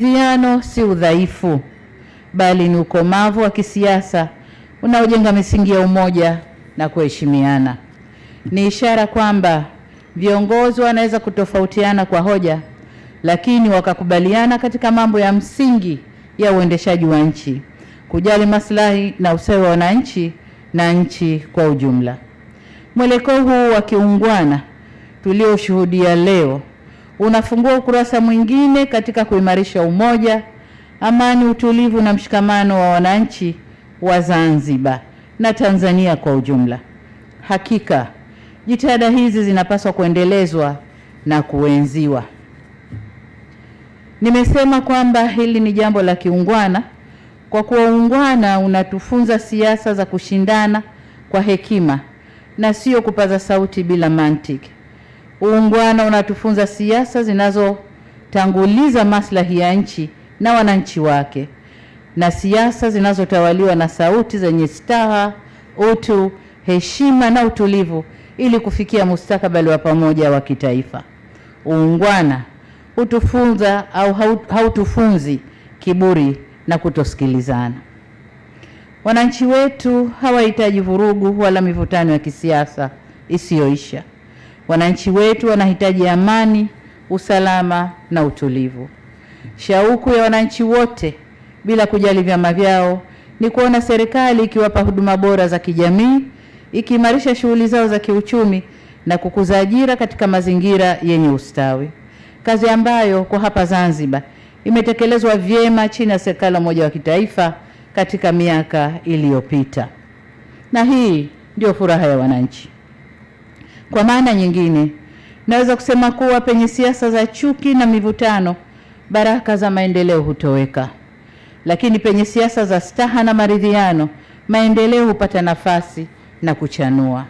Maridhiano si udhaifu, bali ni ukomavu wa kisiasa unaojenga misingi ya umoja na kuheshimiana. Ni ishara kwamba viongozi wanaweza kutofautiana kwa hoja, lakini wakakubaliana katika mambo ya msingi ya uendeshaji wa nchi, kujali maslahi na ustawi wa wananchi na nchi kwa ujumla. Mwelekeo huu wa kiungwana tulioshuhudia leo unafungua ukurasa mwingine katika kuimarisha umoja, amani, utulivu na mshikamano wa wananchi wa Zanzibar na Tanzania kwa ujumla. Hakika jitihada hizi zinapaswa kuendelezwa na kuenziwa. Nimesema kwamba hili ni jambo la kiungwana kwa kuwa uungwana unatufunza siasa za kushindana kwa hekima na sio kupaza sauti bila mantiki. Uungwana unatufunza siasa zinazotanguliza maslahi ya nchi na wananchi wake, na siasa zinazotawaliwa na sauti zenye staha, utu, heshima na utulivu ili kufikia mustakabali wa pamoja wa kitaifa. Uungwana hutufunza au hautufunzi kiburi na kutosikilizana. Wananchi wetu hawahitaji vurugu wala mivutano ya kisiasa isiyoisha. Wananchi wetu wanahitaji amani, usalama na utulivu. Shauku ya wananchi wote bila kujali vyama vyao ni kuona serikali ikiwapa huduma bora za kijamii, ikiimarisha shughuli zao za kiuchumi na kukuza ajira katika mazingira yenye ustawi. Kazi ambayo kwa hapa Zanzibar imetekelezwa vyema chini ya serikali ya umoja wa kitaifa katika miaka iliyopita. Na hii ndio furaha ya wananchi. Kwa maana nyingine, naweza kusema kuwa penye siasa za chuki na mivutano, baraka za maendeleo hutoweka. Lakini penye siasa za staha na maridhiano, maendeleo hupata nafasi na kuchanua.